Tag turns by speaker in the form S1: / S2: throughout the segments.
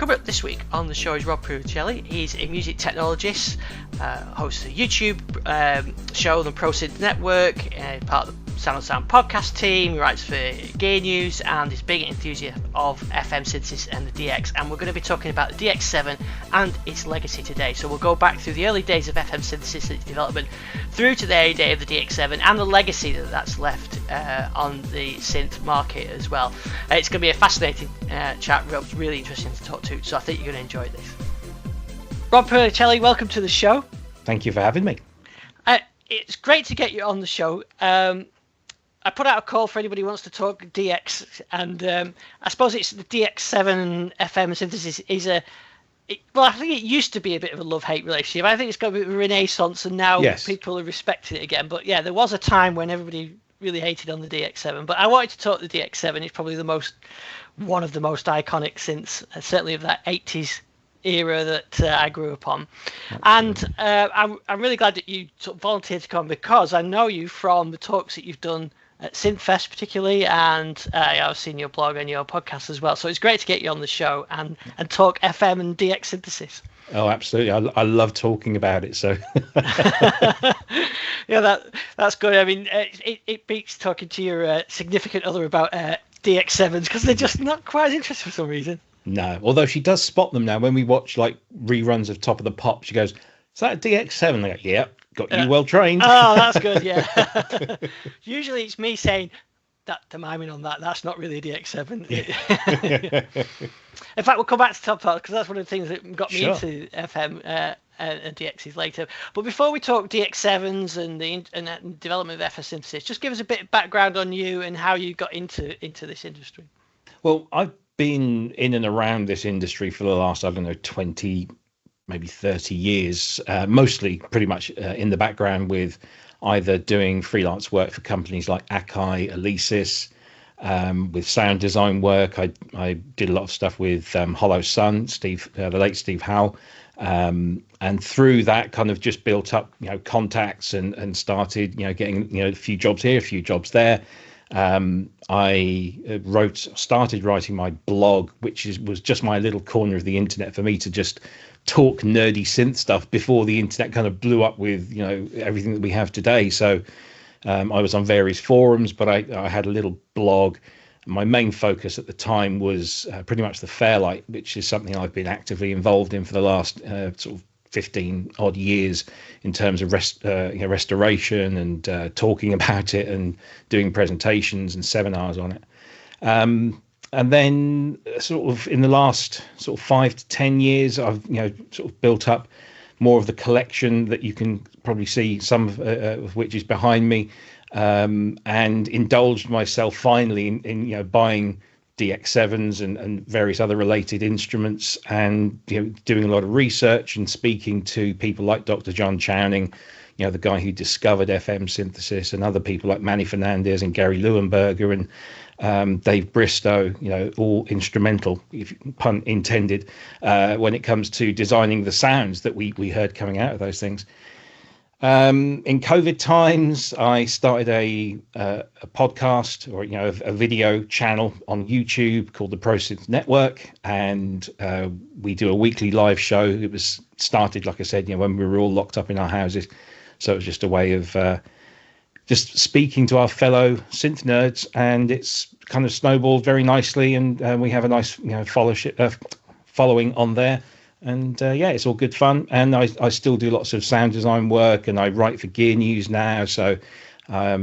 S1: Coming up this week on the show is Rob Puricelli. He's a music technologist, hosts a YouTube show on the Pro Synth Network, part of the Sound on Sound podcast team. He writes for Gear News and is a big enthusiast of FM synthesis and the DX. And we're going to be talking about the DX7 and its legacy today. So we'll go back through the early days of FM synthesis and its development through to the early day of the DX7 and the legacy that's left on the synth market as well. It's going to be a fascinating chat. Rob's really interesting to talk to, so I think you're going to enjoy this. Rob Puricelli, welcome to the show.
S2: Thank you for having me.
S1: It's great to get you on the show. I put out a call for anybody who wants to talk DX, and I suppose it's the DX7 FM synthesis is I think it used to be a bit of a love-hate relationship. I think it's got a bit of a renaissance, and now people are respecting it again. But yeah, there was a time when everybody really hated on the DX7. But I wanted to talk the DX7. It's probably one of the most iconic synths, certainly of that 80s era that I grew up on. Absolutely. And I'm really glad that you sort of volunteered to come, because I know you from the talks that you've done at Synthfest particularly, and I've seen your blog and your podcast as well. So it's great to get you on the show and talk FM and DX synthesis.
S2: Oh, absolutely. I love talking about it. So
S1: yeah, that's good. I mean, it beats talking to your significant other about DX7s, because they're just not quite as interested for some reason.
S2: No, although she does spot them now when we watch like reruns of Top of the Pop. She goes, "Is that a DX7?" I go, "Yeah, got you well trained."
S1: Oh, that's good. Yeah. Usually it's me saying that, the miming on that. That's not really a DX7. Yeah. In fact, we'll come back to Top Pop, because that's one of the things that got me into FM and DXs later. But before we talk DX7s and the development of FM synthesis, just give us a bit of background on you and how you got into this industry.
S2: Well, I've been in and around this industry for the last, 20, maybe 30 years, mostly pretty much in the background, with either doing freelance work for companies like Akai, Alesis, with sound design work. I did a lot of stuff with Hollow Sun, the late Steve Howe, and through that kind of just built up, contacts and started, getting, a few jobs here, a few jobs there. I started writing my blog, which was just my little corner of the internet for me to just talk nerdy synth stuff before the internet kind of blew up with, everything that we have today. So I was on various forums, but I had a little blog. My main focus at the time was pretty much the Fairlight, which is something I've been actively involved in for the last sort of 15 odd years in terms of restoration and talking about it and doing presentations and seminars on it. And then sort of in the last sort of 5 to 10 years, I've sort of built up more of the collection that you can probably see, some of which is behind me, and indulged myself finally in buying DX7s and various other related instruments, and doing a lot of research and speaking to people like Dr. John Chowning, the guy who discovered FM synthesis, and other people like Manny Fernandez and Gary Leuenberger and Dave Bristow, all instrumental, if pun intended, when it comes to designing the sounds that we heard coming out of those things. In COVID times, I started a podcast, or a video channel on YouTube called the Pro Synth Network, and we do a weekly live show. It was started, like I said, when we were all locked up in our houses, so it was just a way of just speaking to our fellow synth nerds, and it's kind of snowballed very nicely, and we have a nice following on there. And it's all good fun. And I still do lots of sound design work, and I write for Gear News now. So, I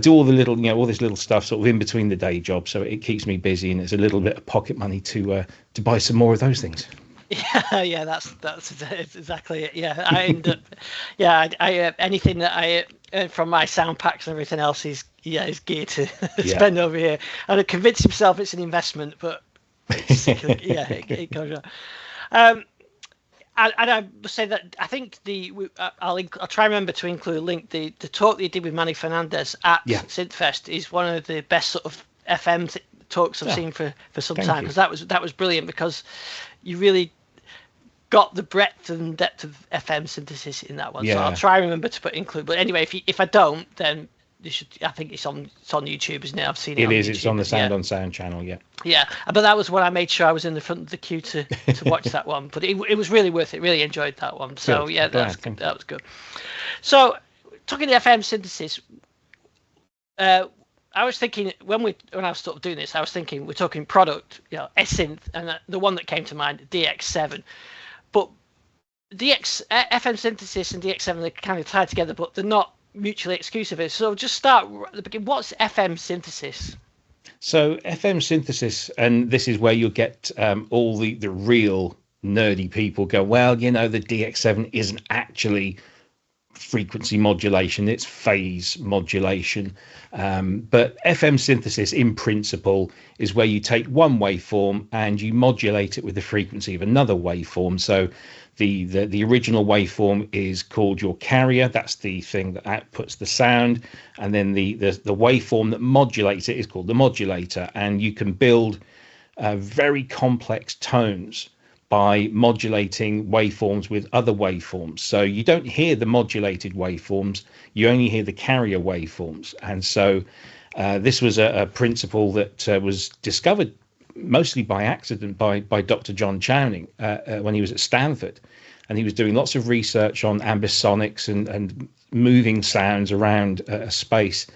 S2: do all the little, all this little stuff sort of in between the day job. So it keeps me busy, and it's a little bit of pocket money to buy some more of those things.
S1: Yeah, that's exactly it. Yeah, I end up, I anything that I earn from my sound packs and everything else is geared to spend over here. And I convince himself it's an investment, but it goes on. And I must say that I think I'll try and remember to include a link. The talk that you did with Manny Fernandez at Synthfest is one of the best sort of FM talks I've seen for some time, because that was brilliant, because you really got the breadth and depth of FM synthesis in that one. So I'll try and remember to include. But anyway, if I don't, then I think it's on YouTube, isn't it? I've seen it.
S2: It is.
S1: YouTube,
S2: it's on the Sound on Sound channel. Yeah.
S1: Yeah, but that was when I made sure I was in the front of the queue to watch that one. But it was really worth it. Really enjoyed that one. So
S2: Good.
S1: yeah,
S2: Glad.
S1: that was good. So talking to FM synthesis, I was thinking when I was sort of doing this, I was thinking we're talking product, Essynth, and the one that came to mind, DX7. But FM synthesis and DX7 are kind of tied together, but they're not mutually exclusive. So just start at the beginning. What's FM synthesis?
S2: So FM synthesis, and this is where you'll get all the real nerdy people go, well, the DX7 isn't actually frequency modulation, it's phase modulation. But FM synthesis in principle is where you take one waveform and you modulate it with the frequency of another waveform. So the original waveform is called your carrier. That's the thing that outputs the sound, and then the waveform that modulates it is called the modulator. And you can build very complex tones by modulating waveforms with other waveforms. So you don't hear the modulated waveforms, you only hear the carrier waveforms. And so this was a principle that was discovered mostly by accident by Dr. John Chowning when he was at Stanford. And he was doing lots of research on ambisonics and moving sounds around a space.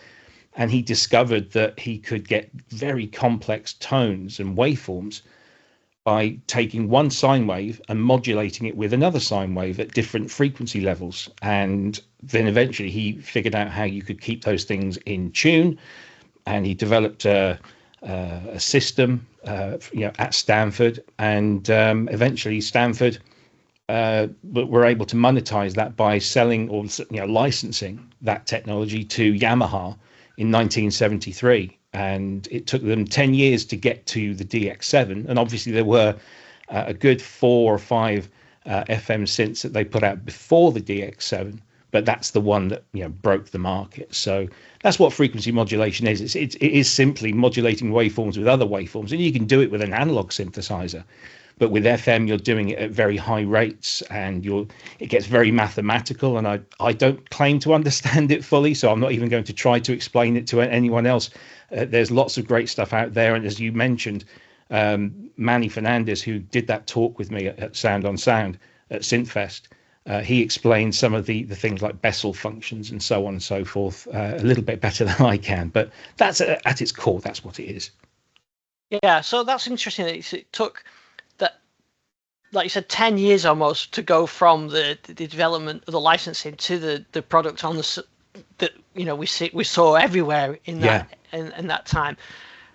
S2: And he discovered that he could get very complex tones and waveforms by taking one sine wave and modulating it with another sine wave at different frequency levels. And then eventually he figured out how you could keep those things in tune. And he developed a system at Stanford, and eventually Stanford were able to monetize that by selling or licensing that technology to Yamaha in 1973. And it took them 10 years to get to the DX7. And obviously there were a good 4 or 5 FM synths that they put out before the DX7, but that's the one that broke the market. So that's what frequency modulation is. It is simply modulating waveforms with other waveforms, and you can do it with an analog synthesizer. But with FM, you're doing it at very high rates, and it gets very mathematical. And I don't claim to understand it fully, so I'm not even going to try to explain it to anyone else. There's lots of great stuff out there, and as you mentioned, Manny Fernandez, who did that talk with me at Sound on Sound at Synthfest, he explained some of the things like Bessel functions and so on and so forth a little bit better than I can. But that's at its core, that's what it is. Yeah,
S1: so that's interesting. It took that, like you said, 10 years almost to go from the development of the licensing to the product on that we saw everywhere in that in that time.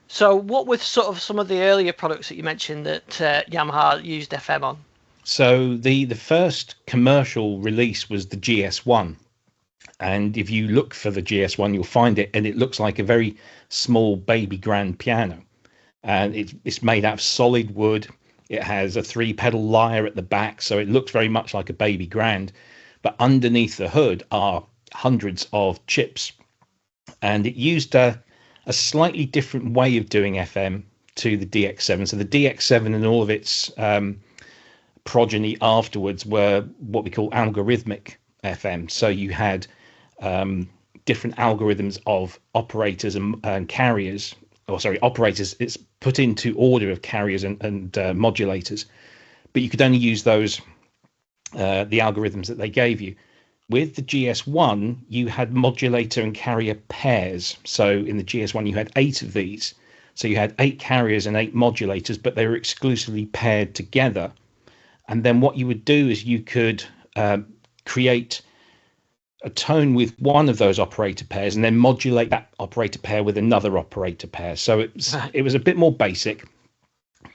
S1: So what were sort of some of the earlier products that you mentioned that Yamaha used FM on?
S2: So the first commercial release was the GS1, and if you look for the GS1 you'll find it, and it looks like a very small baby grand piano, and it's made out of solid wood. It has a 3-pedal lyre at the back, so it looks very much like a baby grand, but underneath the hood are hundreds of chips, and it used a slightly different way of doing FM to the DX7. So the DX7 and all of its progeny afterwards were what we call algorithmic FM. So you had different algorithms of operators and carriers, operators. It's put into order of carriers and modulators, but you could only use those the algorithms that they gave you. With the GS1, you had modulator and carrier pairs. So in the GS1, you had 8 of these. So you had 8 carriers and 8 modulators, but they were exclusively paired together. And then what you would do is you could create a tone with one of those operator pairs and then modulate that operator pair with another operator pair. So it was a bit more basic,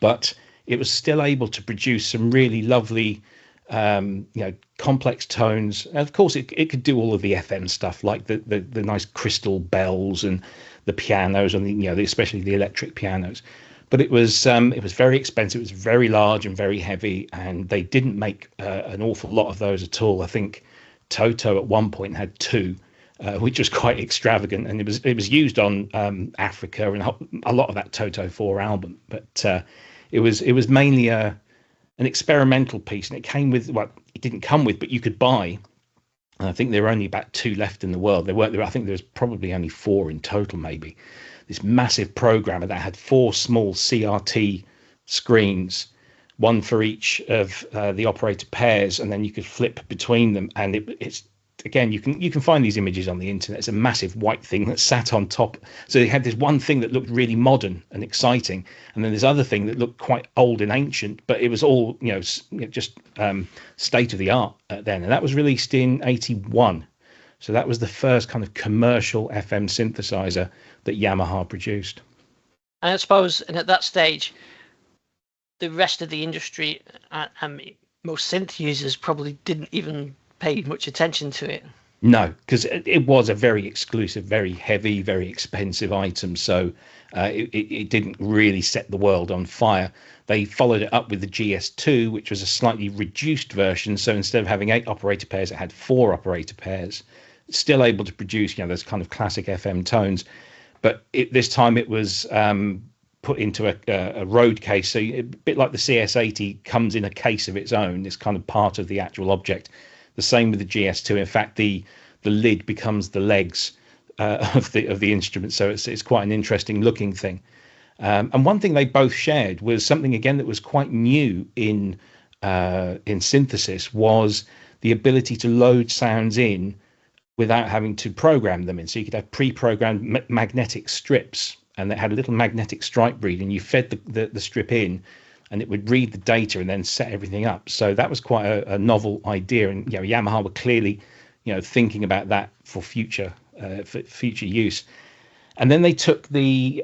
S2: but it was still able to produce some really lovely complex tones. And of course it could do all of the FM stuff, like the nice crystal bells and the pianos and especially the electric pianos. But it was very expensive. It was very large and very heavy, and they didn't make an awful lot of those at all. I think Toto at one point had 2, which was quite extravagant, and it was used on Africa and a lot of that Toto 4 album. But it was mainly an experimental piece, and it came with, well, it didn't come with, but you could buy And I think there were only about 2 left in the world. I think there was probably only 4 in total, maybe. This massive programmer that had 4 small CRT screens, one for each of the operator pairs, and then you could flip between them. And it's again, you can find these images on the internet. It's a massive white thing that sat on top. So they had this one thing that looked really modern and exciting, and then this other thing that looked quite old and ancient, but it was all just state of the art then. And that was released in '81. So that was the first kind of commercial FM synthesizer that Yamaha produced.
S1: And I suppose, and at that stage, the rest of the industry and most synth users probably didn't even pay much attention to it.
S2: No, because it was a very exclusive, very heavy, very expensive item. So it didn't really set the world on fire. They followed it up with the GS2, which was a slightly reduced version. So instead of having 8 operator pairs, it had 4 operator pairs. Still able to produce, those kind of classic FM tones. But this time it was put into a road case. So a bit like the CS80 comes in a case of its own. It's kind of part of the actual object. The same with the GS2. In fact, the lid becomes the legs of the instrument. So it's quite an interesting looking thing. And one thing they both shared was something again that was quite new in synthesis, was the ability to load sounds in without having to program them in. So you could have pre-programmed magnetic strips, and they had a little magnetic stripe read, and you fed the strip in, and it would read the data and then set everything up. So that was quite a novel idea, and Yamaha were clearly thinking about that for future use. And then they took the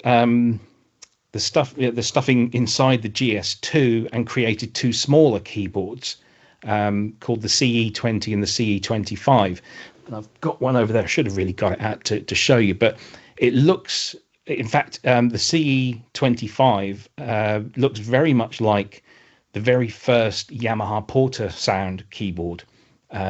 S2: stuffing inside the GS2 and created 2 smaller keyboards called the CE20 and the CE25. And I've got one over there. I should have really got it out to show you, but it looks. In fact, the CE25 looks very much like the very first Yamaha Porter sound keyboard.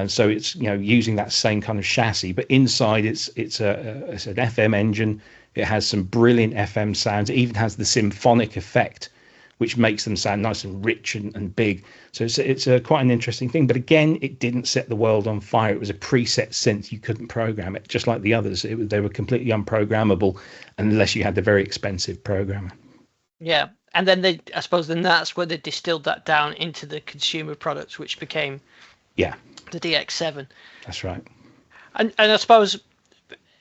S2: So it's using that same kind of chassis, but inside it's an FM engine. It has some brilliant FM sounds. It even has the symphonic effect, which makes them sound nice and rich and big. So it's quite an interesting thing. But again, it didn't set the world on fire. It was a preset synth. You couldn't program it, just like the others. They were completely unprogrammable unless you had the very expensive programmer.
S1: Yeah, and then I suppose that's where they distilled that down into the consumer products, which became the DX7.
S2: That's right.
S1: And I suppose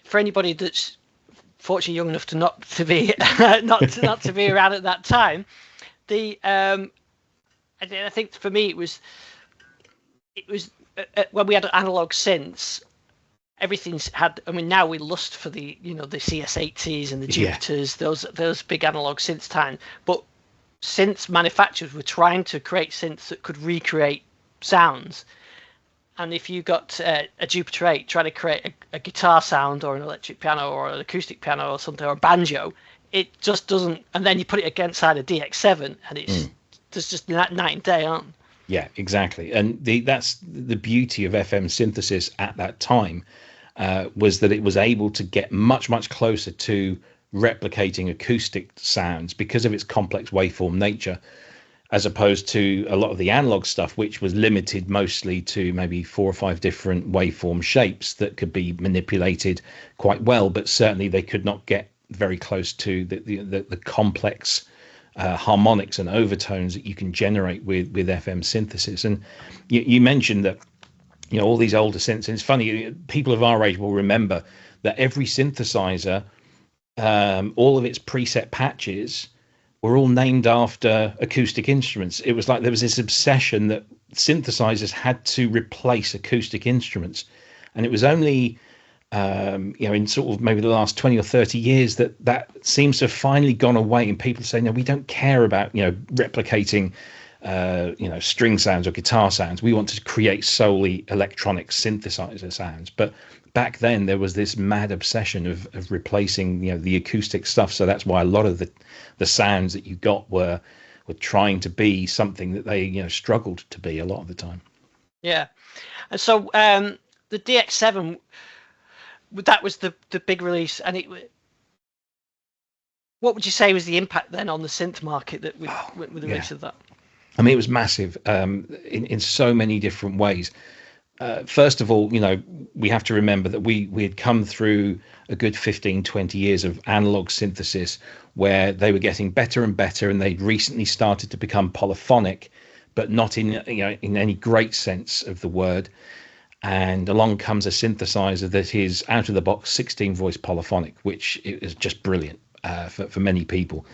S1: for anybody that's fortunately young enough to not to be not to be around at that time, I think for me it was when we had analog synths, everything's had. I mean, now we lust for the the CS80s and the Jupiters, those big analog synths time. But synths manufacturers were trying to create synths that could recreate sounds. And if you got a Jupiter 8 trying to create a guitar sound or an electric piano or an acoustic piano or something, or a banjo, it just doesn't. And then you put it against a DX7 and it's there's just night and day, aren't they?
S2: Yeah, exactly. And that's the beauty of FM synthesis at that time, was that it was able to get much, much closer to replicating acoustic sounds because of its complex waveform nature, as opposed to a lot of the analog stuff, which was limited mostly to maybe 4 or 5 different waveform shapes that could be manipulated quite well, but certainly they could not get very close to the complex harmonics and overtones that you can generate with FM synthesis. And you mentioned that all these older synths, and it's funny, people of our age will remember that every synthesizer, all of its preset patches were all named after acoustic instruments. It was like there was this obsession that synthesizers had to replace acoustic instruments. And it was only in sort of maybe the last 20 or 30 years that seems to have finally gone away, and people say, no, we don't care about replicating string sounds or guitar sounds. We want to create solely electronic synthesizer sounds. But back then there was this mad obsession of replacing the acoustic stuff. So that's why a lot of the sounds that you got were trying to be something that they struggled to be a lot of the time. Yeah.
S1: And so the DX7, that was the big release, and what would you say was the impact then on the synth market that with the release of that?
S2: I mean, it was massive in so many different ways. first of all, we have to remember that we had come through a good 15, 20 years of analog synthesis where they were getting better and better, and they'd recently started to become polyphonic, but not in any great sense of the word. And along comes a synthesizer that is out of the box 16 voice polyphonic, which is just brilliant for many people.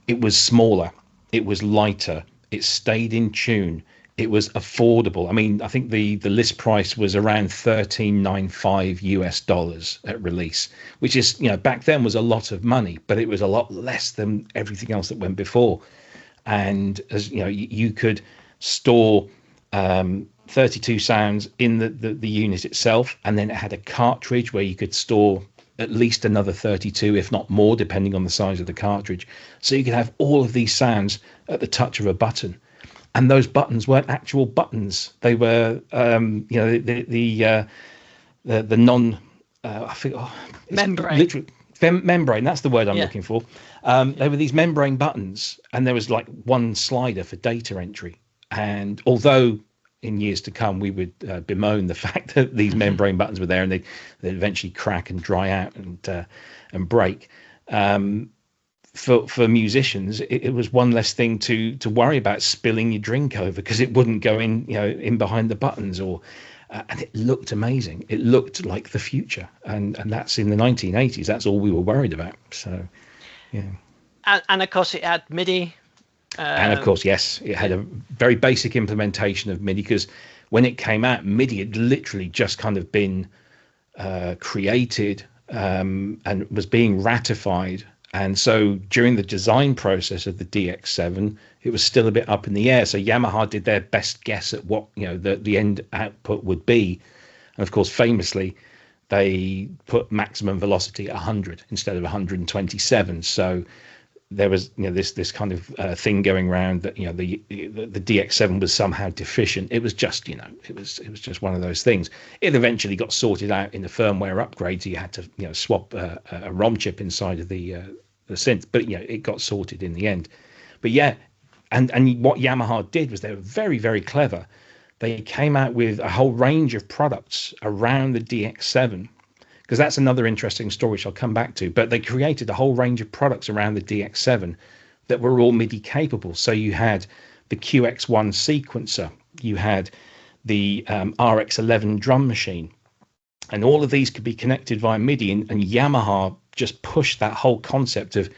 S2: It was smaller, it was lighter, it stayed in tune, it was affordable. I mean, I think the list price was around $13.95 at release, which is, back then was a lot of money, but it was a lot less than everything else that went before. And as you could store 32 sounds in the unit itself, and then it had a cartridge where you could store at least another 32, if not more, depending on the size of the cartridge. So you could have all of these sounds at the touch of a button. And those buttons weren't actual buttons; they were, the non, I think,
S1: membrane.
S2: Literally, membrane. That's the word I'm looking for. They were these membrane buttons, and there was like one slider for data entry. And although in years to come we would bemoan the fact that these membrane buttons were there, and they'd eventually crack and dry out and break. For musicians, it was one less thing to worry about spilling your drink over, because it wouldn't go in behind the buttons, and it looked amazing. It looked like the future, and that's in the 1980s. That's all we were worried about. So, yeah.
S1: And of course, it had MIDI.
S2: And of course, yes, it had a very basic implementation of MIDI, because when it came out, MIDI had literally just kind of been created and was being ratified. And so during the design process of the DX7, it was still a bit up in the air. So Yamaha did their best guess at what the end output would be. And of course, famously, they put maximum velocity at 100 instead of 127. So there was this kind of thing going around that the DX7 was somehow deficient. It was just it was just one of those things. It eventually got sorted out in the firmware upgrades. You had to swap a ROM chip inside of the synth, but it got sorted in the end. But and what Yamaha did was they were very, very clever. They came out with a whole range of products around the DX7. Because that's another interesting story which I'll come back to. But they created a whole range of products around the DX7 that were all MIDI capable. So you had the QX1 sequencer, you had the RX11 drum machine, and all of these could be connected via MIDI. And Yamaha just pushed that whole concept of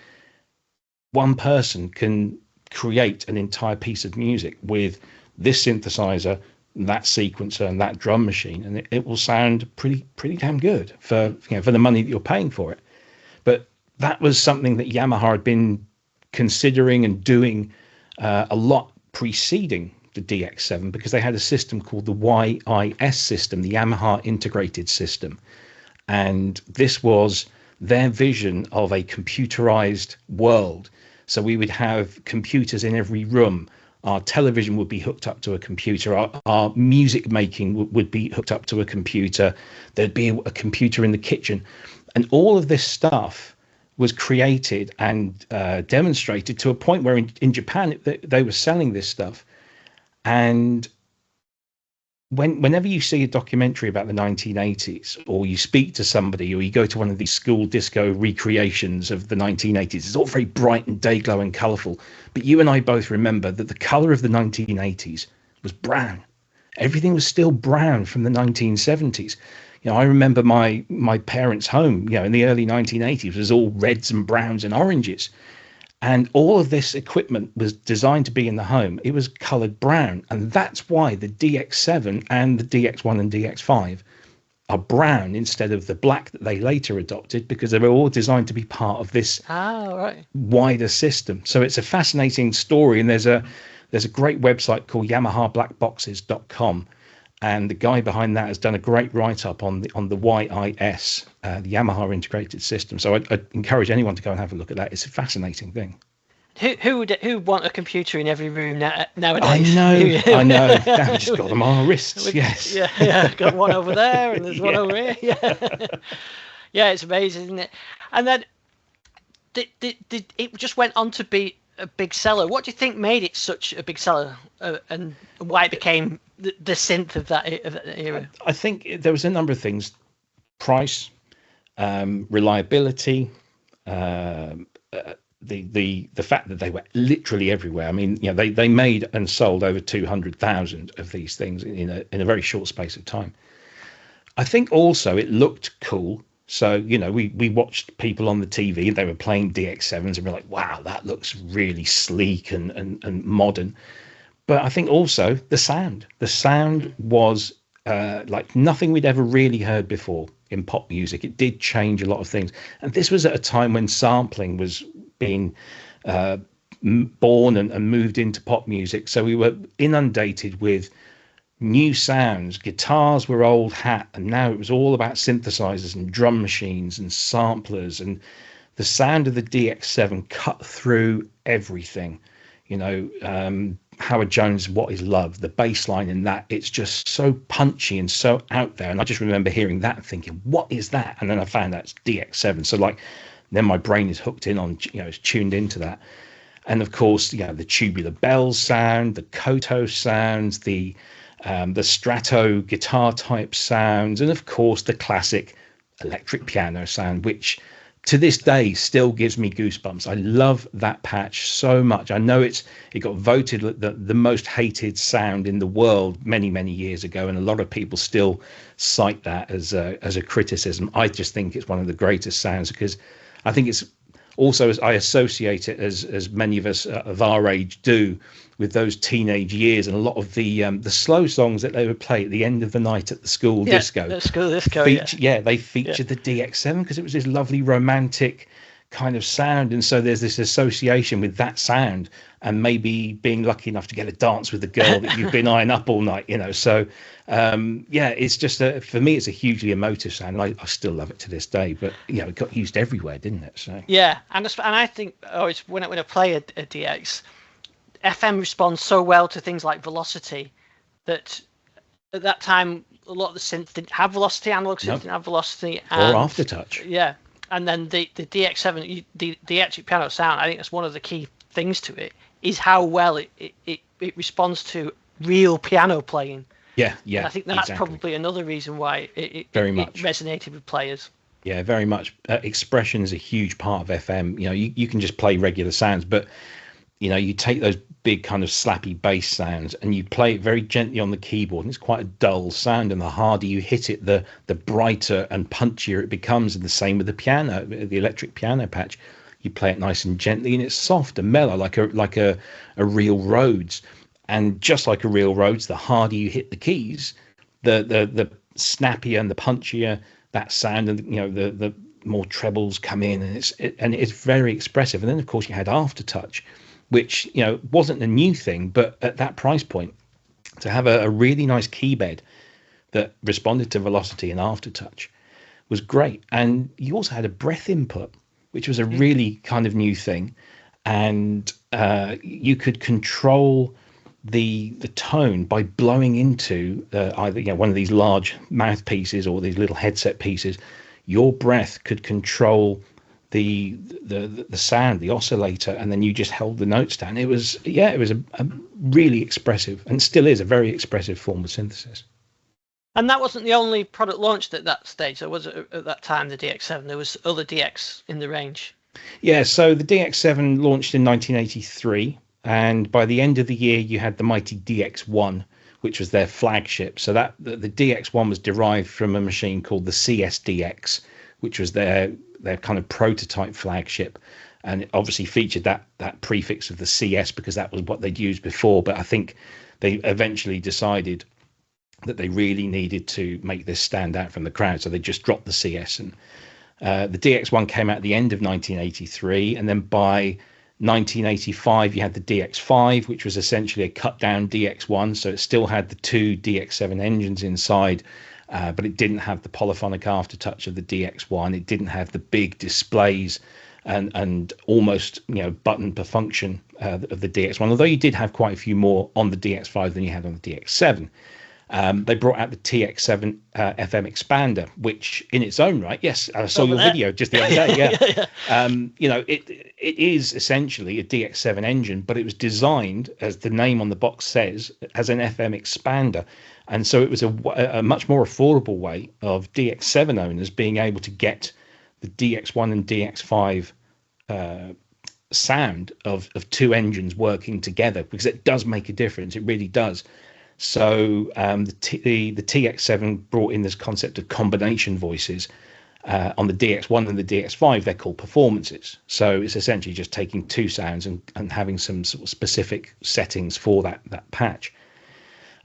S2: one person can create an entire piece of music with this synthesizer, that sequencer, and that drum machine, and it will sound pretty damn good for the money that you're paying for it. But that was something that Yamaha had been considering and doing a lot preceding the DX7, because they had a system called the YIS system, the Yamaha Integrated System, and this was their vision of a computerized world. So we would have computers in every room. Our television would be hooked up to a computer. Our music making would be hooked up to a computer. There'd be a computer in the kitchen. And all of this stuff was created and demonstrated to a point where in Japan, they were selling this stuff. And whenever you see a documentary about the 1980s, or you speak to somebody, or you go to one of these school disco recreations of the 1980s, it's all very bright and day glow and colourful. But you and I both remember that the colour of the 1980s was brown. Everything was still brown from the 1970s. I remember my parents' home, in the early 1980s was all reds and browns and oranges. And all of this equipment was designed to be in the home. It was coloured brown. And that's why the DX7 and the DX1 and DX5 are brown instead of the black that they later adopted, because they were all designed to be part of this wider system. So it's a fascinating story. And there's a great website called YamahaBlackBoxes.com. And the guy behind that has done a great write-up on the YIS, the Yamaha Integrated System. So I'd encourage anyone to go and have a look at that. It's a fascinating thing.
S1: Who would want a computer in every room nowadays?
S2: I know. We've just got them on our wrists. Yes.
S1: Yeah. Got one over there, and there's one over here. Yeah, it's amazing, isn't it? And then it just went on to be a big seller. What do you think made it such a big seller, and why it became the synth of that era?
S2: I think there was a number of things: price, reliability, the fact that they were literally everywhere. I mean, they made and sold over 200,000 of these things in a very short space of time. I think also it looked cool. So, we watched people on the TV and they were playing DX7s and we're like, wow, that looks really sleek and modern. But I think also the sound was like nothing we'd ever really heard before in pop music. It did change a lot of things. And this was at a time when sampling was being born and moved into pop music. So we were inundated with new sounds. Guitars were old hat, and now it was all about synthesizers and drum machines and samplers, and the sound of the DX7 cut through everything. Howard Jones' What Is Love, the bass line in that, it's just so punchy and so out there. And I just remember hearing that and thinking, what is that? And then I found that's DX7. So then my brain is hooked in on, it's tuned into that. And of course, the tubular bells sound, the koto sounds, the strato guitar type sounds, and of course the classic electric piano sound, which to this day still gives me goosebumps. I love that patch so much. I know it got voted the most hated sound in the world many years ago, and a lot of people still cite that as a criticism. I just think it's one of the greatest sounds, because I think it's also, as I associate it, as many of us of our age do, with those teenage years, and a lot of the slow songs that they would play at the end of the night at the school disco.
S1: The school disco,
S2: they featured the DX7 because it was this lovely romantic kind of sound, and so there's this association with that sound, and maybe being lucky enough to get a dance with the girl that you've been eyeing up all night. So it's just for me, it's a hugely emotive sound, and I still love it to this day. But it got used everywhere, didn't it? So
S1: and I think always when I play a DX, FM responds so well to things like velocity that at that time a lot of the synths didn't have velocity, analog synths didn't have velocity,
S2: or aftertouch.
S1: Yeah, and then the DX7, the electric piano sound, I think that's one of the key things to it, is how well it responds to real piano playing.
S2: Yeah,
S1: and I think that's
S2: exactly.
S1: probably another reason why it resonated with players.
S2: Yeah, very much. Expression is a huge part of FM. You can just play regular sounds, but you take those big kind of slappy bass sounds and you play it very gently on the keyboard, and it's quite a dull sound, and the harder you hit it, the brighter and punchier it becomes. And the same with the piano, the electric piano patch. You play it nice and gently, and it's soft and mellow, like a real Rhodes. And just like a real Rhodes, the harder you hit the keys, the snappier and the punchier that sound, and the more trebles come in, and it's very expressive. And then of course you had aftertouch, which wasn't a new thing, but at that price point, to have a really nice key bed that responded to velocity and aftertouch was great. And you also had a breath input, which was a really kind of new thing, and you could control the tone by blowing into either one of these large mouthpieces or these little headset pieces. Your breath could control the sound, the oscillator, and then you just held the notes down. It was a really expressive, and still is a very expressive form of synthesis.
S1: And that wasn't the only product launched at that stage. There was at that time the DX7. There was other DX in the range.
S2: Yeah, so the DX7 launched in 1983, and by the end of the year you had the mighty DX1, which was their flagship. So that the DX1 was derived from a machine called the CSDX, which was their kind of prototype flagship, and it obviously featured that prefix of the CS because that was what they'd used before. But I think they eventually decided that they really needed to make this stand out from the crowd, so they just dropped the CS. And the DX1 came out at the end of 1983, and then by 1985 you had the DX5, which was essentially a cut down DX1, so it still had the two DX7 engines inside, but it didn't have the polyphonic aftertouch of the DX1. It didn't have the big displays and almost button per function of the DX1, although you did have quite a few more on the DX5 than you had on the DX7. They brought out the TX7 FM expander, which in its own right, yes, I saw your video just the other day. Yeah, you know, it is essentially a DX7 engine, but it was designed, as the name on the box says, as an FM expander, and so it was a much more affordable way of DX7 owners being able to get the DX1 and DX5 sound of two engines working together, because it does make a difference. It really does. So the TX7 brought in this concept of combination voices. On the DX1 and the DX5, they're called performances. So it's essentially just taking two sounds and having some sort of specific settings for that patch.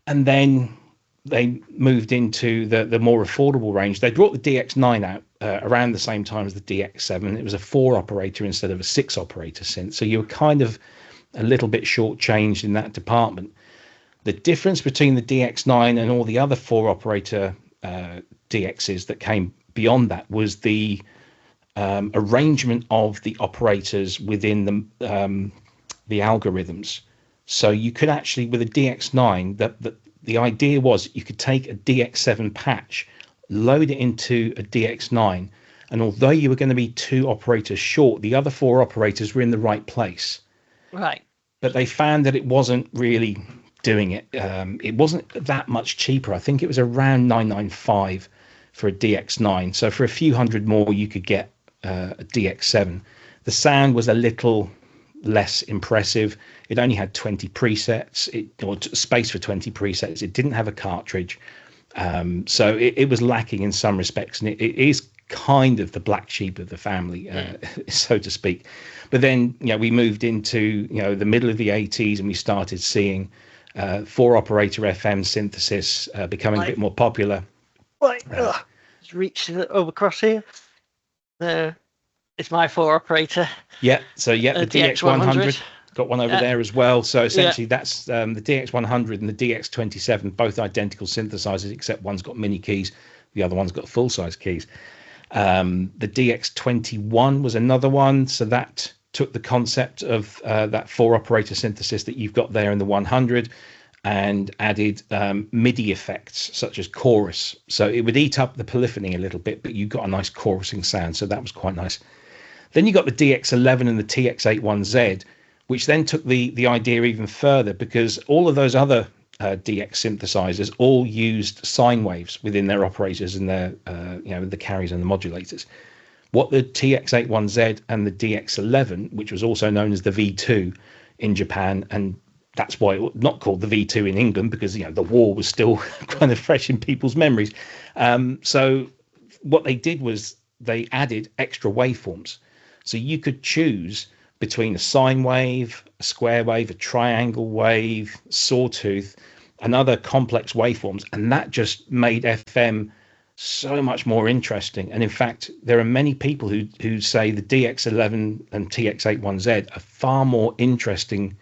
S2: And then they moved into the more affordable range. They brought the DX9 out around the same time as the DX7. It was a 4-operator instead of a 6-operator synth. So you were kind of a little bit shortchanged in that department. The difference between the DX9 and all the other 4-operator DXs that came beyond that was the arrangement of the operators within the algorithms. So you could actually, with a DX9, the idea was you could take a DX7 patch, load it into a DX9, and although you were going to be 2 operators short, the other 4 operators were in the right place.
S1: Right.
S2: But they found that it wasn't really doing it. It wasn't that much cheaper. I think it was around $995 for a DX9. So for a few hundred more, you could get a DX7. The sound was a little less impressive. It only had 20 presets, or space for 20 presets. It didn't have a cartridge. So it was lacking in some respects, and it is kind of the black sheep of the family, so to speak. But then, you know, we moved into, you know, the middle of the 80s, and we started seeing 4-operator FM synthesis becoming a bit more popular.
S1: Right, just reach over across here. It's my 4-operator.
S2: Yeah, so the DX100 got one over there as well. So essentially, that's the DX100 and the DX27, both identical synthesizers, except one's got mini keys, the other one's got full-size keys. The DX21 was another one, so that took the concept of that 4-operator synthesis that you've got there in the 100 and added MIDI effects such as chorus. So it would eat up the polyphony a little bit, but you got a nice chorusing sound, so that was quite nice. Then you got the DX11 and the TX81Z, which then took the idea even further, because all of those other DX synthesizers all used sine waves within their operators and their the carriers and the modulators. What the TX81Z and the DX11, which was also known as the V2 in Japan, and that's why it was not called the V2 in England, because, you know, the war was still kind of fresh in people's memories. So what they did was they added extra waveforms. So you could choose between a sine wave, a square wave, a triangle wave, sawtooth, and other complex waveforms, and that just made FM so much more interesting. And in fact, there are many people who say the DX11 and TX81Z are far more interesting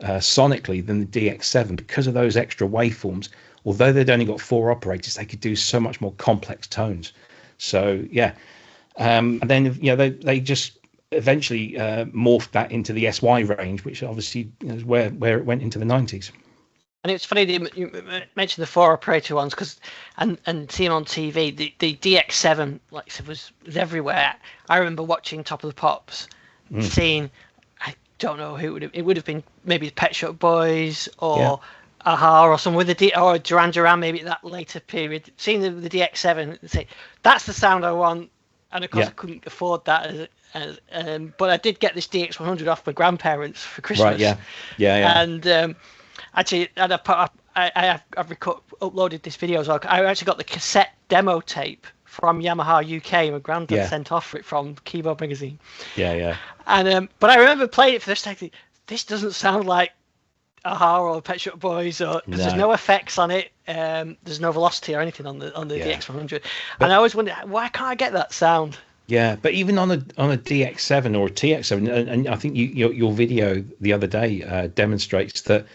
S2: sonically than the DX7 because of those extra waveforms. Although they'd only got 4 operators, they could do so much more complex tones. So yeah, and then, you know, they just eventually morphed that into the SY range, which obviously is where it went into the 90s.
S1: And it's funny that you mentioned the 4-operator ones, because and seeing on TV, the DX7, like I said, was everywhere. I remember watching Top of the Pops, seeing, I don't know who it would have been, maybe Pet Shop Boys or Aha or someone with or Duran Duran, maybe at that later period. Seeing the DX7 and say, that's the sound I want, and of course I couldn't afford that but I did get this DX100 off my grandparents for Christmas.
S2: Right, yeah.
S1: And actually, I've uploaded this video as well. I actually got the cassette demo tape from Yamaha UK. My granddad sent off it from Keyboard Magazine. Yeah. And but I remember playing it for this time. This doesn't sound like Aha or Pet Shop Boys, because there's no effects on it. There's no velocity or anything on the DX100. And I always wondered, why can't I get that sound?
S2: Yeah, but even on a DX7 or a TX7, and I think your video the other day demonstrates that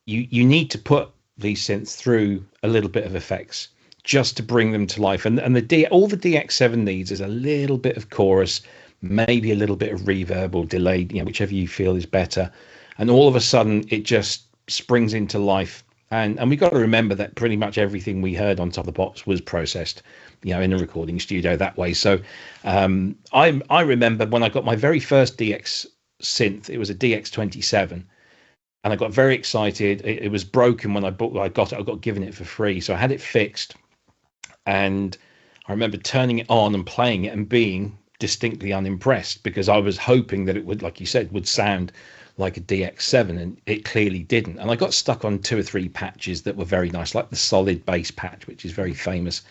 S2: you need to put these synths through a little bit of effects just to bring them to life. And all the DX7 needs is a little bit of chorus, maybe a little bit of reverb or delay, whichever you feel is better. And all of a sudden, it just springs into life. And we got to remember that pretty much everything we heard on Top of the Pops was processed, in a recording studio that way. So I remember when I got my very first DX synth, it was a DX7, and I got very excited. It was broken when I got it. I got given it for free, so I had it fixed, and I remember turning it on and playing it and being distinctly unimpressed, because I was hoping that it would, like you said, would sound like a DX7, and it clearly didn't. And I got stuck on 2 or 3 patches that were very nice, like the solid bass patch, which is very famous,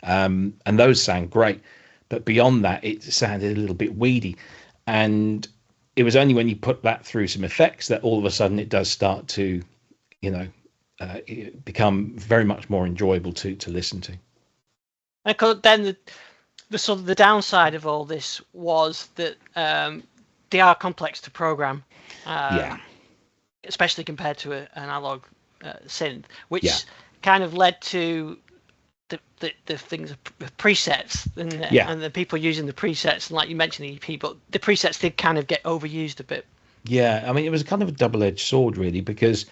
S2: and those sound great. But beyond that, it sounded a little bit weedy, and it was only when you put that through some effects that all of a sudden it does start to, become very much more enjoyable to listen to.
S1: And then the sort of the downside of all this was that they are complex to program, especially compared to an analog synth, which kind of led to the things of presets and the people using the presets, and like you mentioned the EP, but the presets did kind of get overused a bit.
S2: Yeah, I mean, it was kind of a double-edged sword, really, because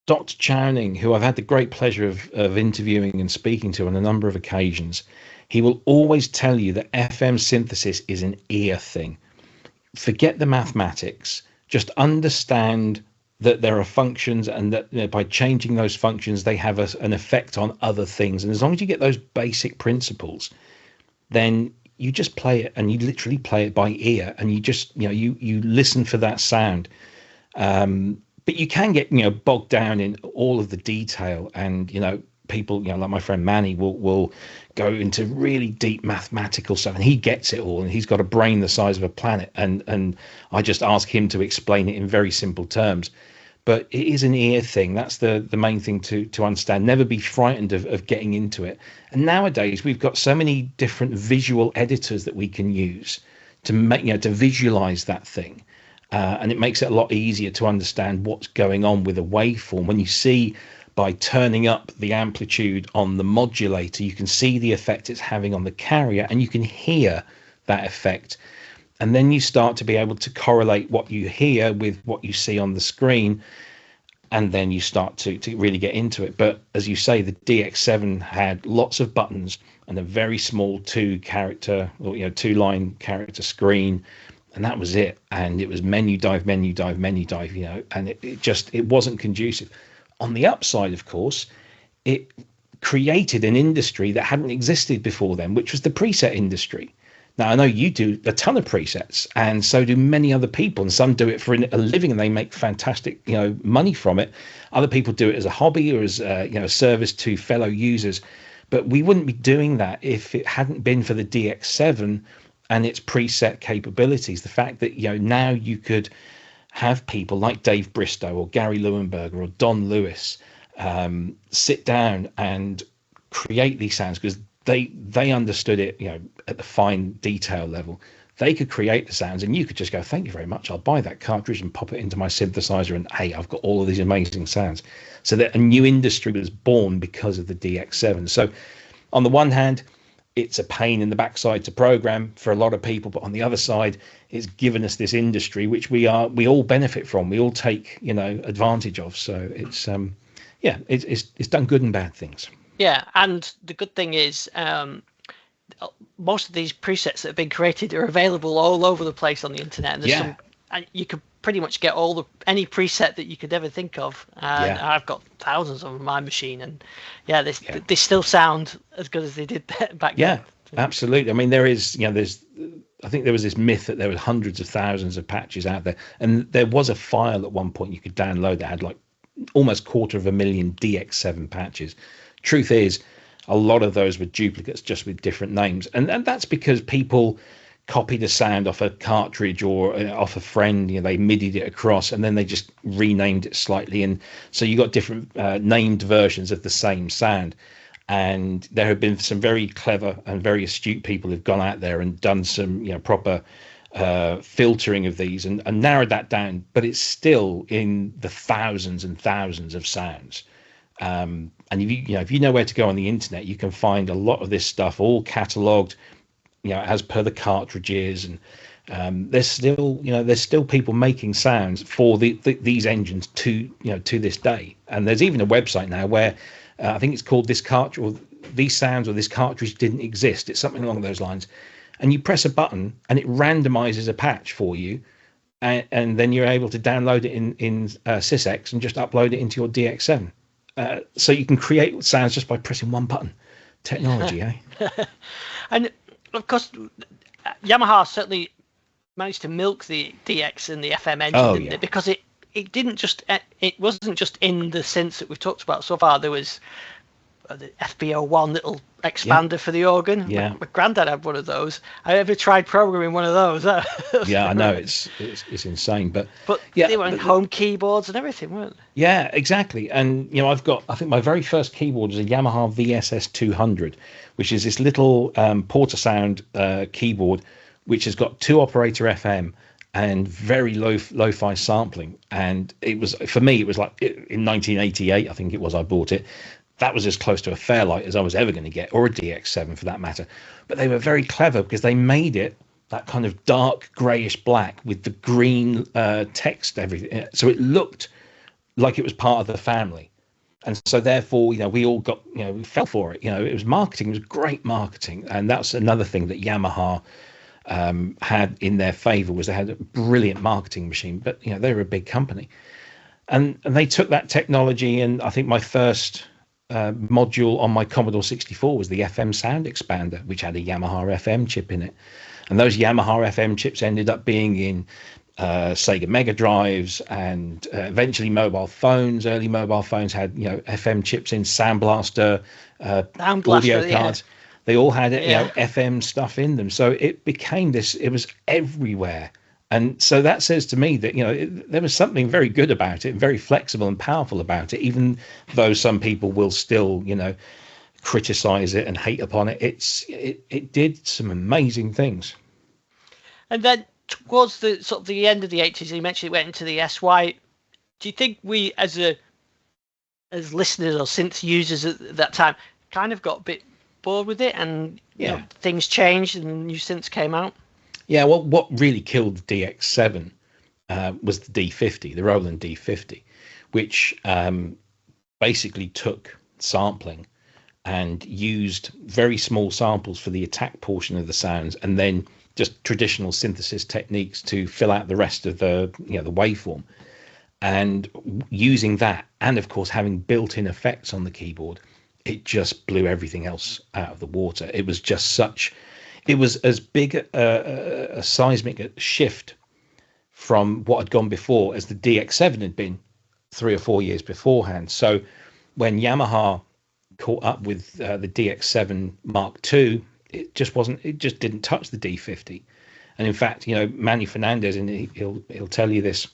S2: Dr. Chowning, who I've had the great pleasure of interviewing and speaking to on a number of occasions, he will always tell you that FM synthesis is an ear thing. Forget the mathematics, just understand that there are functions, and that by changing those functions, they have an effect on other things. And as long as you get those basic principles, then you just play it, and you literally play it by ear, and you just, you listen for that sound. But you can get, bogged down in all of the detail, and, people, like my friend Manny will go into really deep mathematical stuff, and he gets it all, and he's got a brain the size of a planet. And I just ask him to explain it in very simple terms. But it is an ear thing. That's the main thing to understand. Never be frightened of getting into it. And nowadays we've got so many different visual editors that we can use to make, to visualize that thing. And it makes it a lot easier to understand what's going on with a waveform. When you see, by turning up the amplitude on the modulator, you can see the effect it's having on the carrier, and you can hear that effect. And then you start to be able to correlate what you hear with what you see on the screen, and then you start to really get into it. But as you say, the DX7 had lots of buttons and a very small 2-line character screen, and that was it. And it was menu dive, and it wasn't conducive. On the upside, of course, it created an industry that hadn't existed before then, which was the preset industry. Now, I know you do a ton of presets, and so do many other people, and some do it for a living and they make fantastic, money from it. Other people do it as a hobby or as a service to fellow users. But we wouldn't be doing that if it hadn't been for the DX7 and its preset capabilities. The fact that, now you could have people like Dave Bristow or Gary Leuenberger or Don Lewis sit down and create these sounds, because they understood it, at the fine detail level. They could create the sounds, and you could just go, thank you very much, I'll buy that cartridge and pop it into my synthesizer, and hey, I've got all of these amazing sounds. So that a new industry was born because of the DX7. So on the one hand, it's a pain in the backside to program for a lot of people, but on the other side, it's given us this industry which we all benefit from, we all take advantage of. So it's it's done good and bad things.
S1: Yeah, and the good thing is most of these presets that have been created are available all over the place on the internet, and there's you could pretty much get any preset that you could ever think of. I've got thousands of them on my machine, and they still sound as good as they did back then.
S2: Absolutely. I mean, I think there was this myth that there were hundreds of thousands of patches out there, and there was a file at one point you could download that had like almost 250,000 DX7 patches. Truth is, a lot of those were duplicates, just with different names, and that's because people copied a sound off a cartridge or off a friend. They MIDI'd it across, and then they just renamed it slightly, and so you got different named versions of the same sound. And there have been some very clever and very astute people who've gone out there and done some proper filtering of these and narrowed that down, but it's still in the thousands and thousands of sounds. And if you know where to go on the internet, you can find a lot of this stuff all catalogued, as per the cartridges, there's still people making sounds for these engines to this day. And there's even a website now where I think it's called this cartridge, or these sounds, or this cartridge didn't exist. It's something along those lines. And you press a button and it randomizes a patch for you. And then you're able to download it in SysX and just upload it into your DX7. So you can create sounds just by pressing one button. Technology, eh?
S1: And of course, Yamaha certainly managed to milk the DX and the FM engine, didn't it? Because it wasn't just in the synths that we've talked about so far. There was the FBO1 little expander for the organ.
S2: Yeah,
S1: my granddad had one of those. I ever tried programming one of those.
S2: Yeah, I know it's insane, but
S1: they were on home keyboards and everything, weren't they?
S2: Yeah, exactly. And I think my very first keyboard was a Yamaha VSS 200, which is this little Porta Sound keyboard, which has got 2 operator FM and very lo-fi sampling. And it was, for me, it was like in 1988, I think it was, I bought it. That was as close to a Fairlight as I was ever going to get, or a DX7 for that matter. But they were very clever because they made it that kind of dark greyish black with the green text, everything. So it looked like it was part of the family. And so therefore, we all got, we fell for it. It was marketing, it was great marketing. And that's another thing that Yamaha had in their favor, was they had a brilliant marketing machine. But, they were a big company. And they took that technology, and I think my first module on my Commodore 64 was the FM sound expander, which had a Yamaha FM chip in it. And those Yamaha FM chips ended up being in Sega Mega Drives, and eventually mobile phones. Early mobile phones had FM chips in, Sound Blaster, audio cards. They all had FM stuff in them. So it became this, it was everywhere. And so that says to me that, there was something very good about it, very flexible and powerful about it, even though some people will still, criticize it and hate upon it. It did some amazing things.
S1: And then towards the sort of the end of the 80s, you mentioned it went into the SY. Do you think we, as listeners or synth users at that time, kind of got a bit bored with it, and things changed and new synths came out?
S2: Yeah, well, what really killed the DX7 was the D50, the Roland D50, which basically took sampling and used very small samples for the attack portion of the sounds, and then just traditional synthesis techniques to fill out the rest of the the waveform. And using that, and of course having built-in effects on the keyboard, it just blew everything else out of the water. It was just it was as big a seismic shift from what had gone before as the DX7 had been 3 or 4 years beforehand. So when Yamaha caught up with the DX7 Mark II, it just didn't touch the D50. And in fact, Manny Fernandez, and he'll tell you this,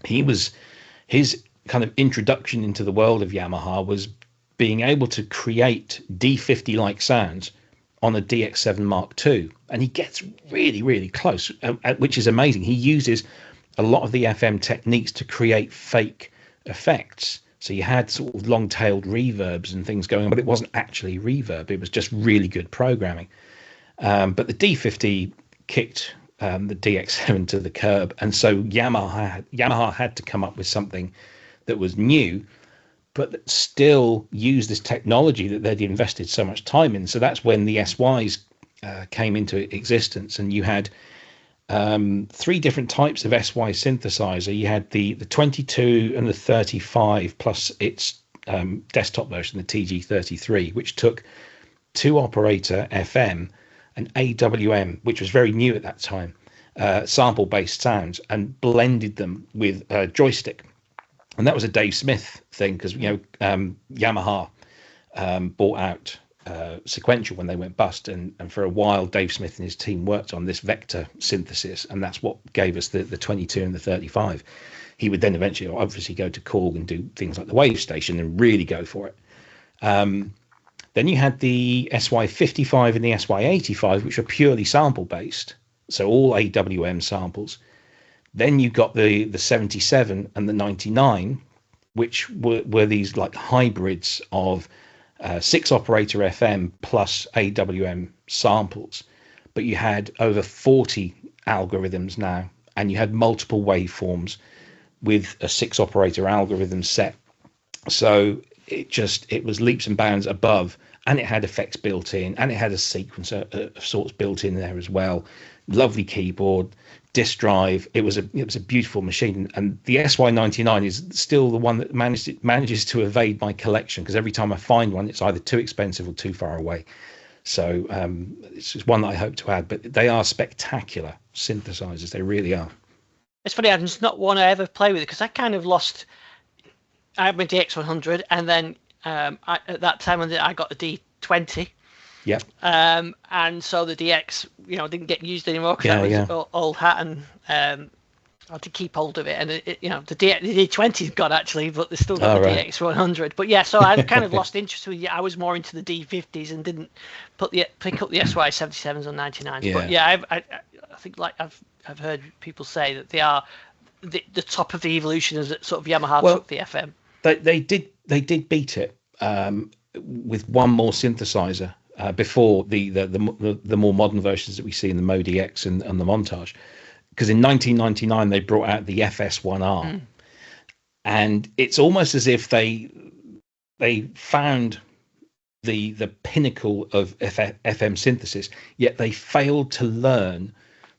S2: his kind of introduction into the world of Yamaha was being able to create D50 like sounds on a DX7 Mark II, and he gets really, really close, which is amazing. He uses a lot of the FM techniques to create fake effects. So you had sort of long-tailed reverbs and things going on, but it wasn't actually reverb. It was just really good programming. But the D50 kicked the DX7 to the curb, and so Yamaha had to come up with something that was new, but that still use this technology that they'd invested so much time in. So that's when the SYs came into existence, and you had 3 different types of SY synthesizer. You had the 22 and the 35 plus its desktop version, the TG33, which took 2 operator FM and AWM, which was very new at that time, sample-based sounds, and blended them with a joystick. And that was a Dave Smith thing, because Yamaha bought out Sequential when they went bust, and for a while Dave Smith and his team worked on this vector synthesis, and that's what gave us the 22 and the 35. He would then eventually obviously go to Korg and do things like the Wave Station and really go for it. Then you had the SY55 and the SY85, which were purely sample based, so all AWM samples. Then you got the 77 and the 99, which were these like hybrids of 6 operator FM plus AWM samples. But you had over 40 algorithms now, and you had multiple waveforms with a 6-operator algorithm set. So it was leaps and bounds above, and it had effects built in, and it had a sequencer of sorts built in there as well. Lovely keyboard, disk drive. It was a beautiful machine, and the SY99 is still the one that manages to evade my collection, because every time I find one, it's either too expensive or too far away. So it's just one that I hope to add. But they are spectacular synthesizers. They really are.
S1: It's funny, it's not one I ever play with, because I kind of lost. I had my DX100, and then at that time I got the D20.
S2: Yeah.
S1: And so the DX, didn't get used anymore, because that was old hat, and I had to keep hold of it. And the D20's gone actually, but they still got the DX100. But yeah, so I kind of lost interest with it. I was more into the D50s and didn't pick up the SY77s or 99s. Yeah. But yeah, I think I've heard people say that they are the top of the evolution as sort of Yamaha took the FM.
S2: They did beat it with one more synthesizer before the more modern versions that we see in the ModX and the Montage. Because in 1999 they brought out the FS1R, and it's almost as if they found the pinnacle of FM synthesis, yet they failed to learn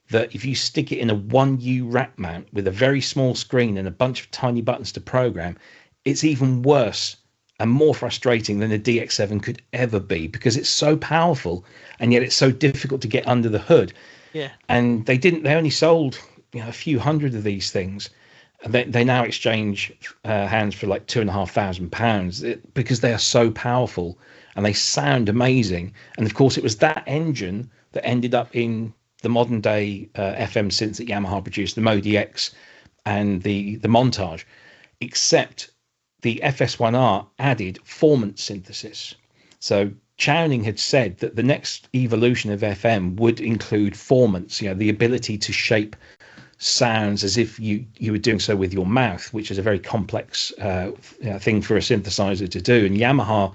S2: that if you stick it in a 1U rack mount with a very small screen and a bunch of tiny buttons to program, it's even worse and more frustrating than a DX7 could ever be, because it's so powerful and yet it's so difficult to get under the hood.
S1: Yeah.
S2: And they only sold a few hundred of these things, and they now exchange hands for like £2,500 because they are so powerful and they sound amazing. And of course it was that engine that ended up in the modern day FM synths that Yamaha produced, the ModX and the Montage, except the FS1R added formant synthesis. So Chowning had said that the next evolution of FM would include formants, the ability to shape sounds as if you were doing so with your mouth, which is a very complex thing for a synthesizer to do. And Yamaha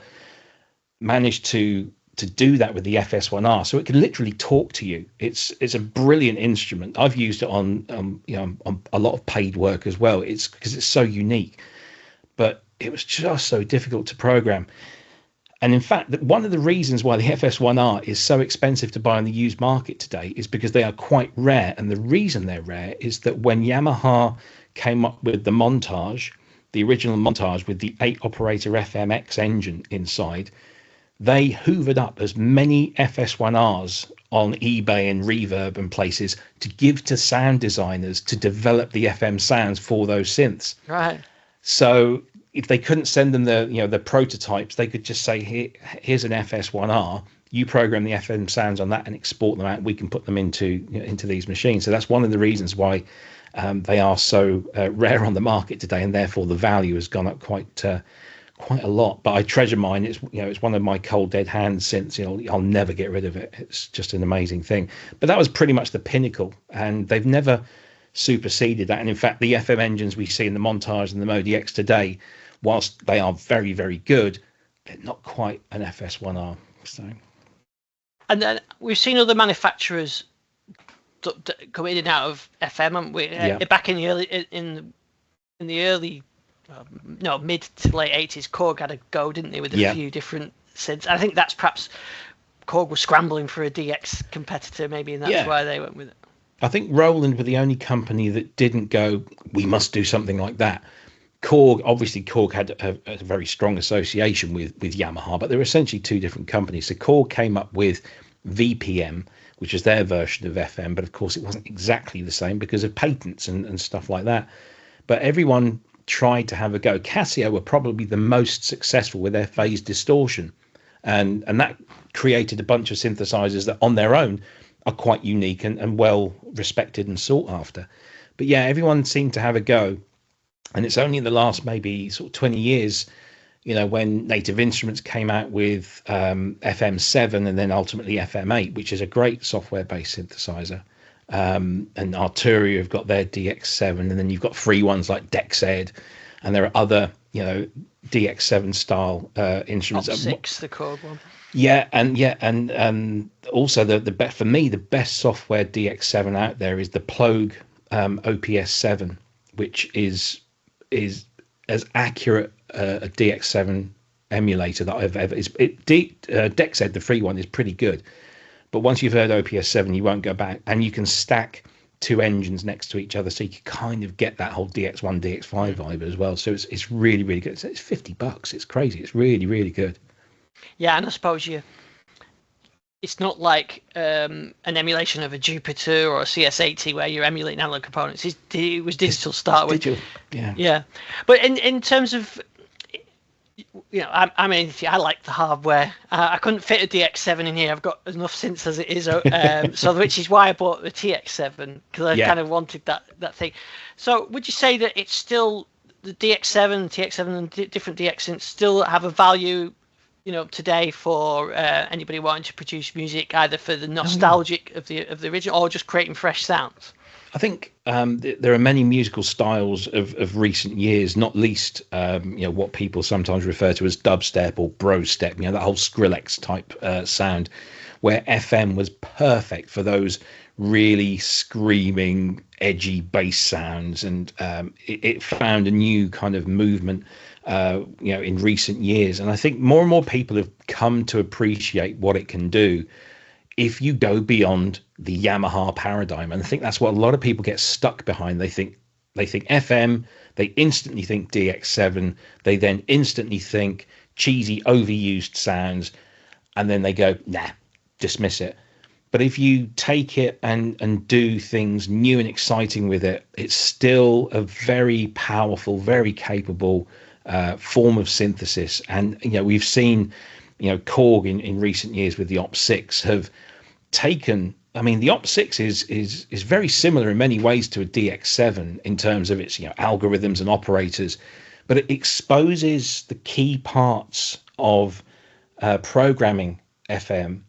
S2: managed to do that with the FS1R, so it can literally talk to you. It's a brilliant instrument. I've used it on on a lot of paid work as well. It's because it's so unique, but it was just so difficult to program. And in fact, one of the reasons why the FS1R is so expensive to buy on the used market today is because they are quite rare. And the reason they're rare is that when Yamaha came up with the Montage, the original Montage with the 8-operator FMX engine inside, they hoovered up as many FS1Rs on eBay and Reverb and places to give to sound designers to develop the FM sounds for those synths.
S1: Right.
S2: So if they couldn't send them the prototypes, they could just say, here's an FS1R, you program the FM sounds on that and export them out. We can put them into these machines. So that's one of the reasons why they are so rare on the market today, and therefore the value has gone up quite a lot. But I treasure mine. It's one of my cold dead hands synths. I'll never get rid of it. It's just an amazing thing. But that was pretty much the pinnacle, and they've never superseded that. And in fact, the FM engines we see in the Montage and the ModX today, whilst they are very, very good, they're not quite an FS1R. So,
S1: and then we've seen other manufacturers come in and out of FM, haven't we? Back in the early mid to late 80s, Korg had a go, didn't they, with a few different synths. I think that's perhaps Korg was scrambling for a DX competitor, maybe, and that's why they went with it.
S2: I think Roland were the only company that didn't go, we must do something like that. Korg had a very strong association with Yamaha, but they were essentially two different companies. So Korg came up with VPM, which is their version of FM, but of course it wasn't exactly the same because of patents and stuff like that. But everyone tried to have a go. Casio were probably the most successful with their phase distortion, and that created a bunch of synthesizers that on their own are quite unique and well respected and sought after. But yeah, everyone seemed to have a go. And it's only in the last maybe sort of 20 years, when Native Instruments came out with FM7 and then ultimately FM8, which is a great software-based synthesizer. And Arturia have got their DX7, and then you've got free ones like DXED, and there are other, DX7 style instruments.
S1: Opsix, the Korg one.
S2: And also for me the best software DX7 out there is the Plogue OPS7, which is as accurate a DX7 emulator that I've ever. DXZ, the free one, is pretty good, but once you've heard OPS7, you won't go back, and you can stack two engines next to each other, so you can kind of get that whole DX1, DX5 vibe as well. So it's really, really good. It's $50. It's crazy. It's really, really good.
S1: Yeah, and I suppose it's not like an emulation of a Jupiter or a CS80 where you're emulating analog components. It was digital to start with.
S2: Digital, yeah.
S1: Yeah, but in terms of, I mean, I like the hardware. I couldn't fit a DX7 in here. I've got enough synths as it is, so which is why I bought the TX7, because I kind of wanted that thing. So would you say that it's still the DX7, TX7, and different DX synths still have a value, today for anybody wanting to produce music, either for the nostalgic of the original or just creating fresh sounds?
S2: I think there are many musical styles of recent years, not least what people sometimes refer to as dubstep or bro step, that whole Skrillex type sound, where FM was perfect for those really screaming, edgy bass sounds, and it found a new kind of movement in recent years. And I think more and more people have come to appreciate what it can do if you go beyond the Yamaha paradigm. And I think that's what a lot of people get stuck behind. They think FM, they instantly think DX7, they then instantly think cheesy, overused sounds, and then they go, nah, dismiss it. But if you take it and do things new and exciting with it, it's still a very powerful, very capable form of synthesis. And we've seen Korg in recent years with the Opsix have taken. I mean, the Opsix is very similar in many ways to a DX7 in terms of its algorithms and operators, but it exposes the key parts of programming FM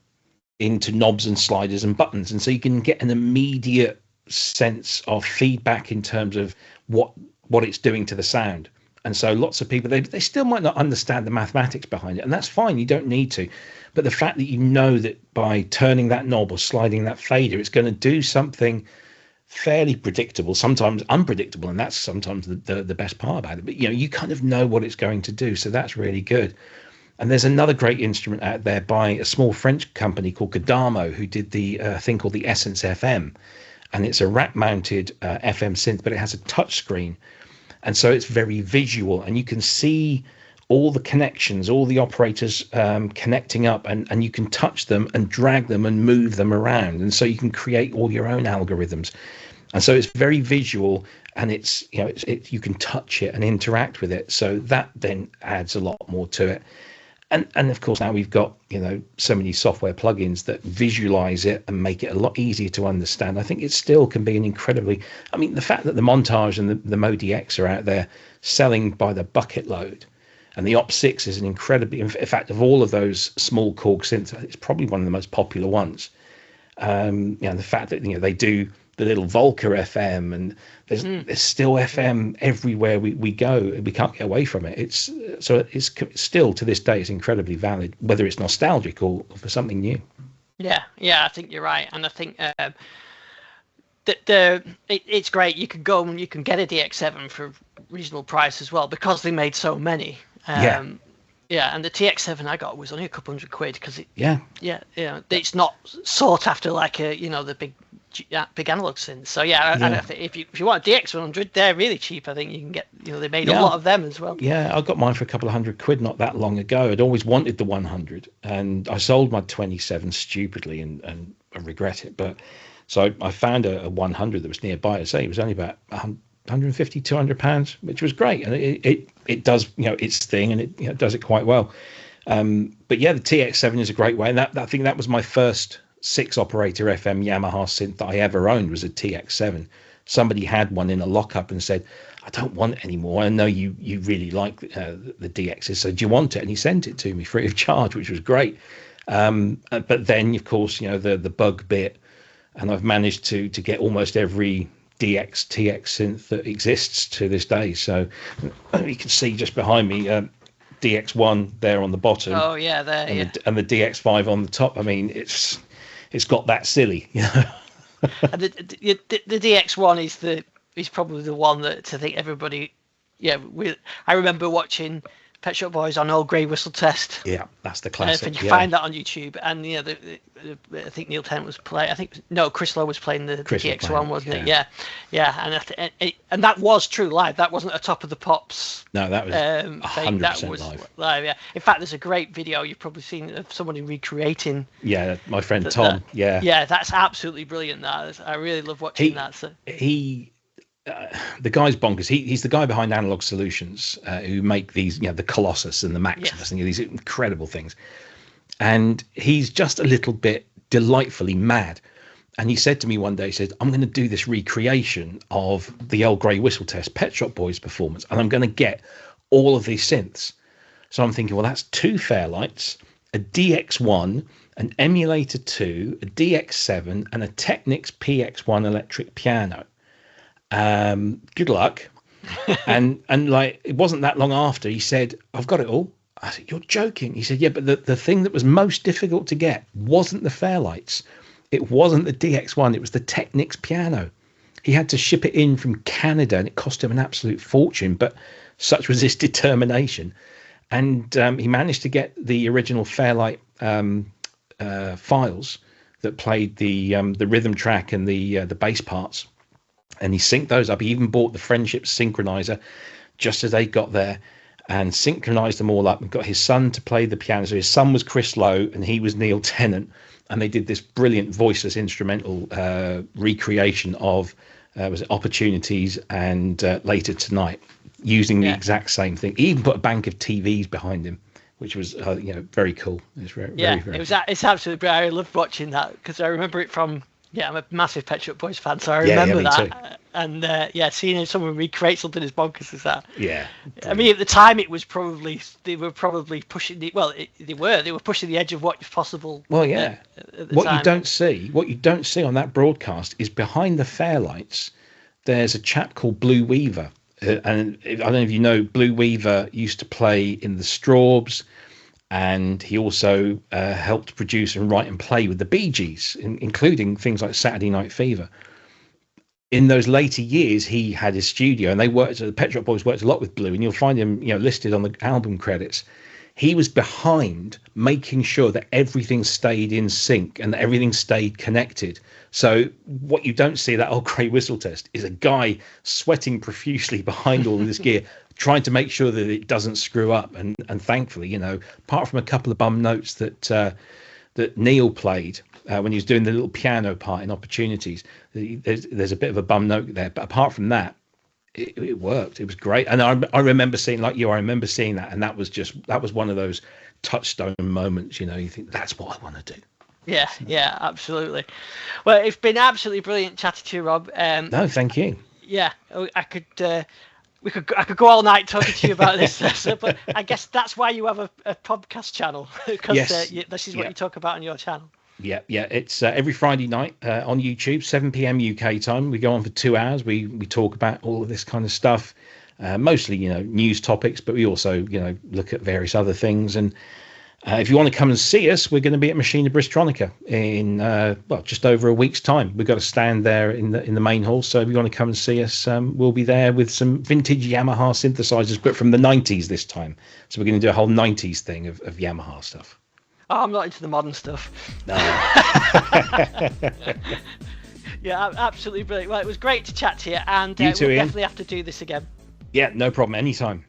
S2: into knobs and sliders and buttons, and so you can get an immediate sense of feedback in terms of what it's doing to the sound. And so lots of people, they still might not understand the mathematics behind it, and that's fine, you don't need to. But the fact that you know that by turning that knob or sliding that fader, it's going to do something fairly predictable, sometimes unpredictable, and that's sometimes the best part about it. But you kind of know what it's going to do, so that's really good. And there's another great instrument out there by a small French company called Kodamo, who did the thing called the EssenceFM, and it's a rack-mounted FM synth, but it has a touch screen. And so it's very visual, and you can see all the connections, all the operators connecting up, and you can touch them and drag them and move them around. And so you can create all your own algorithms. And so it's very visual, and it's you can touch it and interact with it. So that then adds a lot more to it. And of course, now we've got so many software plugins that visualize it and make it a lot easier to understand. I think it still can be an incredibly. I mean, the fact that the Montage and the ModX are out there selling by the bucket load, and the Opsix is an incredibly. In fact, of all of those small Korg synths, it's probably one of the most popular ones. The fact that they do the little Volca FM, and there's still FM everywhere we go. We can't get away from it. It's still to this day it's incredibly valid, whether it's nostalgic or for something new.
S1: Yeah, I think you're right, and I think that it's great. You can go and you can get a DX7 for a reasonable price as well, because they made so many. And the TX7 I got was only a couple £100 because it's not sought after like the big analog synths. So and I think if you want a DX100, they're really cheap. I think you can get they made a lot of them as well. Yeah,
S2: I got mine for a couple of £100 not that long ago. I'd always wanted the 100, and I sold my 27 stupidly, and I regret it. But so I found a 100 that was nearby. I say it was only about 150, £200, which was great, and it does its thing, and it does it quite well. But the TX7 is a great way, and I think that was my first 6-operator FM Yamaha synth that I ever owned was a TX7. Somebody had one in a lockup and said, I don't want it anymore. I know you really like the DXs, so do you want it? And he sent it to me free of charge, which was great. But then, of course, the bug bit, and I've managed to get almost every DX TX synth that exists to this day. So you can see just behind me DX1 there on the bottom.
S1: Oh yeah, there.
S2: And the DX5 on the top. I mean, it's got that silly, you know.
S1: And the DX1 is probably the one that I think everybody. Yeah, I remember watching Pet Shop Boys on Old Grey Whistle Test.
S2: Yeah, that's the classic.
S1: And you find that on YouTube, and I think Neil Tennant was playing. Chris Lowe was playing the DX1, wasn't it? Yeah. And that was true live. That wasn't a Top of the Pops.
S2: No, that was 100%
S1: live. Yeah. In fact, there's a great video you've probably seen of somebody recreating.
S2: Yeah, my friend Tom.
S1: Yeah, that's absolutely brilliant. I really love watching that. So.
S2: The guy's bonkers. He's the guy behind Analog Solutions, who make these, the Colossus and the Maximus, and these incredible things. And he's just a little bit delightfully mad. And he said to me one day, he said, I'm going to do this recreation of the Old Grey Whistle Test Pet Shop Boys performance, and I'm going to get all of these synths. So I'm thinking, well, that's 2 Fairlights, a DX1, an Emulator 2, a DX7, and a Technics PX1 electric piano. Good luck. and like, it wasn't that long after he said, I've got it all. I said, you're joking. He said, yeah, but the thing that was most difficult to get wasn't the Fairlights. It wasn't the DX1. It was the Technics piano. He had to ship it in from Canada, and it cost him an absolute fortune, but such was his determination. And he managed to get the original Fairlight files that played the rhythm track and the bass parts. And he synced those up. He even bought the Friendship synchronizer just as they got there and synchronized them all up and got his son to play the piano. So his son was Chris Lowe and he was Neil Tennant. And they did this brilliant voiceless instrumental recreation of was it Opportunities and Later Tonight, using the exact same thing. He even put a bank of TVs behind him, which was very cool. It was very
S1: it's absolutely brilliant. I loved watching that because I remember it from. Yeah, I'm a massive Pet Shop Boys fan, so I remember that. Too. And seeing someone recreate something as bonkers as that.
S2: Yeah.
S1: I mean, at the time, they were probably pushing they were pushing the edge of what was possible.
S2: Well, yeah.
S1: At the time.
S2: What you don't see on that broadcast is behind the Fairlights, there's a chap called Blue Weaver, and I don't know if you know, Blue Weaver used to play in the Strawbs. And he also helped produce and write and play with the Bee Gees, including things like Saturday Night Fever. In those later years, he had his studio, and the Pet Shop Boys worked a lot with Blue, and you'll find him, listed on the album credits. He was behind making sure that everything stayed in sync and that everything stayed connected. So what you don't see, that Old Grey Whistle Test, is a guy sweating profusely behind all of this gear, trying to make sure that it doesn't screw up. And thankfully, apart from a couple of bum notes that Neil played when he was doing the little piano part in Opportunities, there's a bit of a bum note there. But apart from that, it worked. It was great. And I remember seeing, like you, I remember seeing that. And that was one of those touchstone moments, you think that's what I want to do.
S1: Yeah, absolutely. Well, it's been absolutely brilliant chatting to you, Rob.
S2: No, thank you.
S1: Yeah, I could go all night talking to you about this, but I guess that's why you have a podcast channel, because this is what you talk about on your channel.
S2: Yeah, it's every Friday night on YouTube, 7 p.m. UK time. We go on for 2 hours. We talk about all of this kind of stuff, mostly news topics, but we also look at various other things. And if you want to come and see us, we're going to be at Machina Bristronica in just over a week's time. We've got a stand there in the main hall, so if you want to come and see us, we'll be there with some vintage Yamaha synthesizers, but from the 90s this time. So we're going to do a whole 90s thing of Yamaha stuff.
S1: Oh, I'm not into the modern stuff.
S2: No.
S1: Yeah, absolutely brilliant. Well, it was great to chat to you, and
S2: you too,
S1: we'll
S2: Ian.
S1: definitely have to do this again.
S2: Yeah, no problem. Anytime.